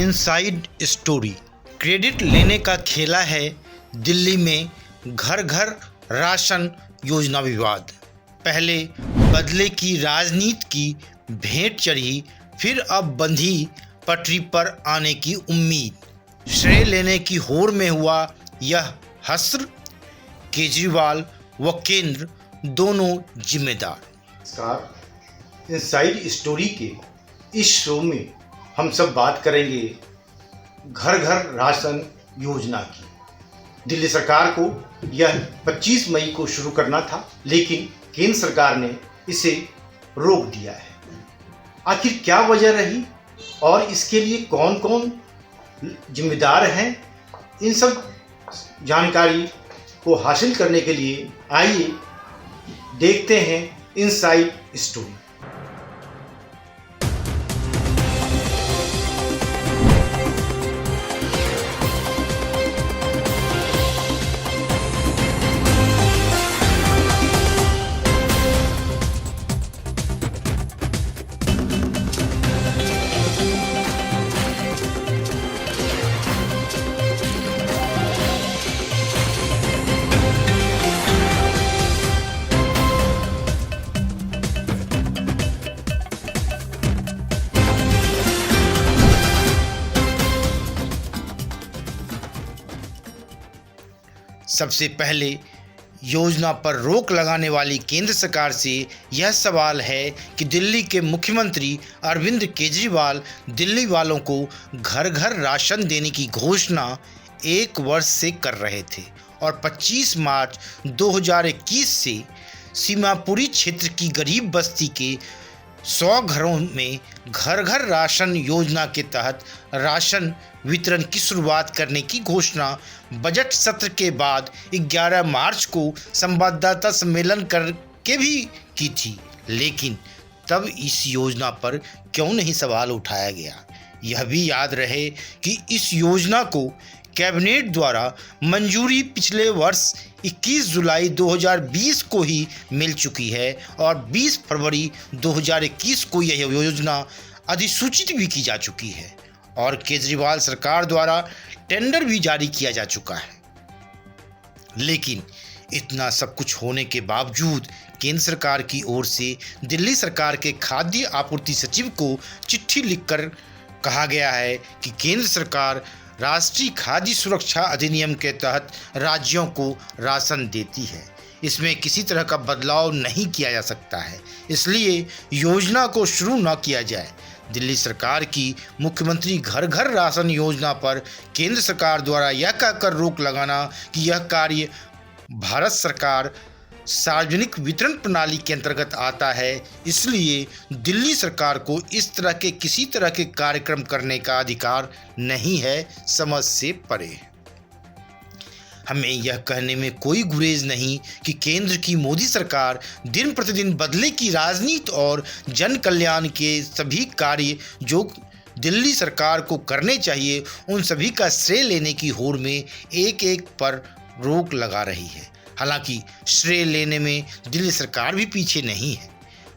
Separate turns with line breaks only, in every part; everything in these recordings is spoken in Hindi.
Inside story. क्रेडिट लेने का खेला है दिल्ली में घर घर राशन योजना विवाद। पहले बदले की राजनीति की भेंट चढ़ी, फिर अब बंधी पटरी पर आने की उम्मीद। श्रेय लेने की होड़ में हुआ यह हश्र, केजरीवाल व केंद्र दोनों जिम्मेदार।
नमस्कार, इनसाइड स्टोरी के इस शो में हम सब बात करेंगे घर घर राशन योजना की। दिल्ली सरकार को यह 25 मई को शुरू करना था, लेकिन केंद्र सरकार ने इसे रोक दिया है। आखिर क्या वजह रही और इसके लिए कौन कौन जिम्मेदार हैं, इन सब जानकारी को हासिल करने के लिए आइए देखते हैं इनसाइड स्टोरी।
सबसे पहले योजना पर रोक लगाने वाली केंद्र सरकार से यह सवाल है कि दिल्ली के मुख्यमंत्री अरविंद केजरीवाल दिल्ली वालों को घर घर राशन देने की घोषणा 1 वर्ष से कर रहे थे और 25 मार्च 2021 से सीमापुरी क्षेत्र की गरीब बस्ती के 100 घरों में घर घर राशन योजना के तहत राशन वितरण की शुरुआत करने की घोषणा बजट सत्र के बाद 11 मार्च को संवाददाता सम्मेलन करके भी की थी। लेकिन तब इस योजना पर क्यों नहीं सवाल उठाया गया? यह भी याद रहे कि इस योजना को कैबिनेट द्वारा मंजूरी पिछले वर्ष 21 जुलाई 2020 को ही मिल चुकी है और 20 फरवरी 2021 को यह योजना अधिसूचित भी की जा चुकी है और केजरीवाल सरकार द्वारा टेंडर भी जारी किया जा चुका है। लेकिन इतना सब कुछ होने के बावजूद केंद्र सरकार की ओर से दिल्ली सरकार के खाद्य आपूर्ति सचिव को चिट्ठी लिखकर कहा गया है कि केंद्र सरकार राष्ट्रीय खाद्य सुरक्षा अधिनियम के तहत राज्यों को राशन देती है, इसमें किसी तरह का बदलाव नहीं किया जा सकता है, इसलिए योजना को शुरू न किया जाए। दिल्ली सरकार की मुख्यमंत्री घर घर राशन योजना पर केंद्र सरकार द्वारा यह कहकर रोक लगाना कि यह कार्य भारत सरकार सार्वजनिक वितरण प्रणाली के अंतर्गत आता है, इसलिए दिल्ली सरकार को इस तरह के किसी तरह के कार्यक्रम करने का अधिकार नहीं है, समझ से परे। हमें यह कहने में कोई गुरेज नहीं कि केंद्र की मोदी सरकार दिन प्रतिदिन बदले की राजनीति और जन कल्याण के सभी कार्य जो दिल्ली सरकार को करने चाहिए उन सभी का श्रेय लेने की होड़ में एक एक पर रोक लगा रही है। हालांकि श्रेय लेने में दिल्ली सरकार भी पीछे नहीं है।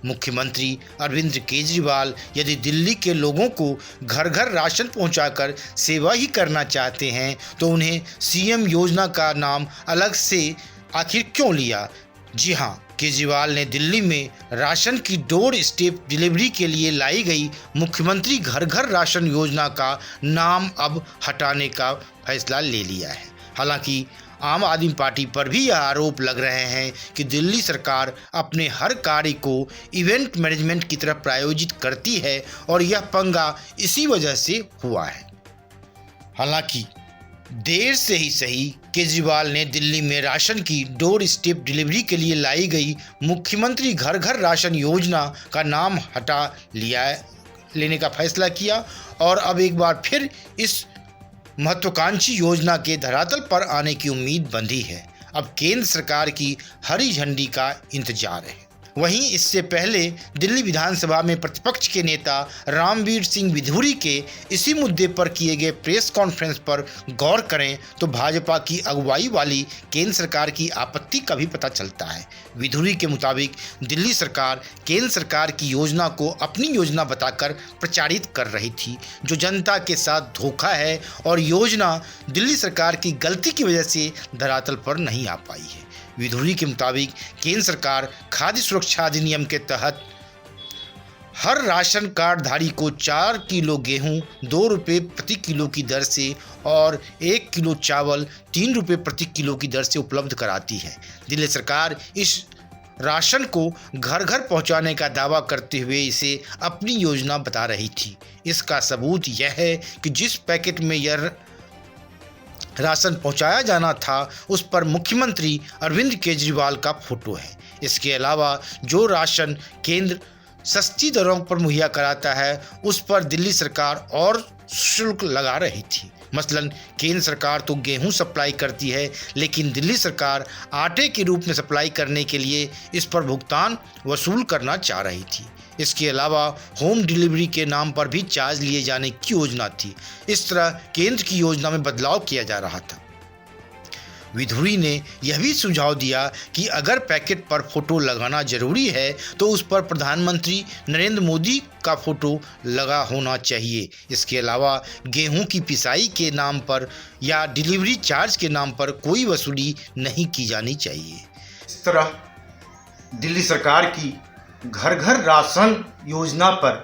मुख्यमंत्री अरविंद केजरीवाल यदि दिल्ली के लोगों को घर घर राशन पहुंचाकर सेवा ही करना चाहते हैं तो उन्हें सीएम योजना का नाम अलग से आखिर क्यों लिया? जी हाँ, केजरीवाल ने दिल्ली में राशन की डोर स्टेप डिलीवरी के लिए लाई गई मुख्यमंत्री घर घर राशन योजना का नाम अब हटाने का फैसला ले लिया है। हालांकि आम आदमी पार्टी पर भी यह आरोप लग रहे हैं कि दिल्ली सरकार अपने हर कार्य को इवेंट मैनेजमेंट की तरफ प्रायोजित करती है और यह पंगा इसी वजह से हुआ है। हालांकि देर से ही सही, केजरीवाल ने दिल्ली में राशन की डोर स्टेप डिलीवरी के लिए लाई गई मुख्यमंत्री घर घर राशन योजना का नाम हटा लेने का फैसला किया और अब एक बार फिर इस महत्वाकांक्षी योजना के धरातल पर आने की उम्मीद बंधी है। अब केंद्र सरकार की हरी झंडी का इंतजार है। वहीं इससे पहले दिल्ली विधानसभा में प्रतिपक्ष के नेता रामवीर सिंह विधूरी के इसी मुद्दे पर किए गए प्रेस कॉन्फ्रेंस पर गौर करें तो भाजपा की अगुवाई वाली केंद्र सरकार की आपत्ति का भी पता चलता है। विधूरी के मुताबिक दिल्ली सरकार केंद्र सरकार की योजना को अपनी योजना बताकर प्रचारित कर रही थी, जो जनता के साथ धोखा है और योजना दिल्ली सरकार की गलती की वजह से धरातल पर नहीं आ पाई है। विधूरी के मुताबिक केंद्र सरकार खाद्य सुरक्षा अधिनियम के तहत हर राशन कार्डधारी को 4 किलो गेहूं 2 रुपये प्रति किलो की दर से और 1 किलो चावल 3 रुपये प्रति किलो की दर से उपलब्ध कराती है। दिल्ली सरकार इस राशन को घर घर पहुंचाने का दावा करते हुए इसे अपनी योजना बता रही थी। इसका सबूत यह है कि जिस पैकेट में यह राशन पहुंचाया जाना था उस पर मुख्यमंत्री अरविंद केजरीवाल का फोटो है। इसके अलावा जो राशन केंद्र सस्ती दरों पर मुहैया कराता है उस पर दिल्ली सरकार और शुल्क लगा रही थी। मसलन केंद्र सरकार तो गेहूं सप्लाई करती है, लेकिन दिल्ली सरकार आटे के रूप में सप्लाई करने के लिए इस पर भुगतान वसूल करना चाह रही थी। इसके अलावा होम डिलीवरी के नाम पर भी चार्ज लिए जाने की योजना थी। इस तरह केंद्र की योजना में बदलाव किया जा रहा था। विधूरी ने यह भी सुझाव दिया कि अगर पैकेट पर फोटो लगाना जरूरी है तो उस पर प्रधानमंत्री नरेंद्र मोदी का फोटो लगा होना चाहिए। इसके अलावा गेहूं की पिसाई के नाम पर या डिलीवरी चार्ज के नाम पर कोई वसूली नहीं की जानी चाहिए।
इस तरह दिल्ली सरकार की घर घर राशन योजना पर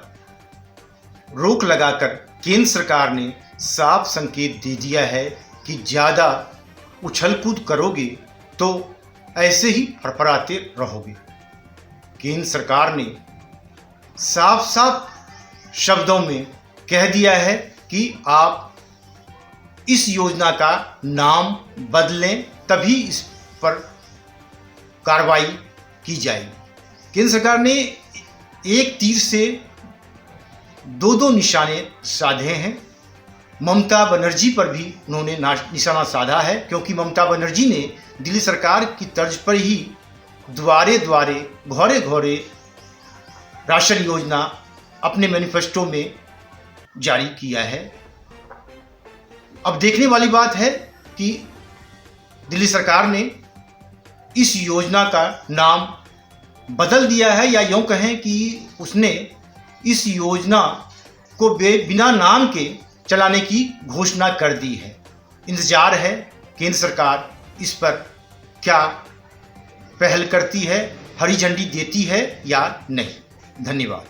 रोक लगाकर केंद्र सरकार ने साफ संकेत दे दिया है कि ज़्यादा उछल कूद करोगे तो ऐसे ही फरफराते रहोगे। केंद्र सरकार ने साफ साफ शब्दों में कह दिया है कि आप इस योजना का नाम बदलें, तभी इस पर कार्रवाई की जाएगी। केंद्र सरकार ने एक तीर से दो निशाने साधे हैं। ममता बनर्जी पर भी उन्होंने निशाना साधा है, क्योंकि ममता बनर्जी ने दिल्ली सरकार की तर्ज पर ही द्वारे द्वारे घोरे घोरे राशन योजना अपने मैनिफेस्टो में जारी किया है। अब देखने वाली बात है कि दिल्ली सरकार ने इस योजना का नाम बदल दिया है या यूँ कहें कि उसने इस योजना को बिना नाम के चलाने की घोषणा कर दी है। इंतजार है केंद्र सरकार इस पर क्या पहल करती है, हरी झंडी देती है या नहीं। धन्यवाद।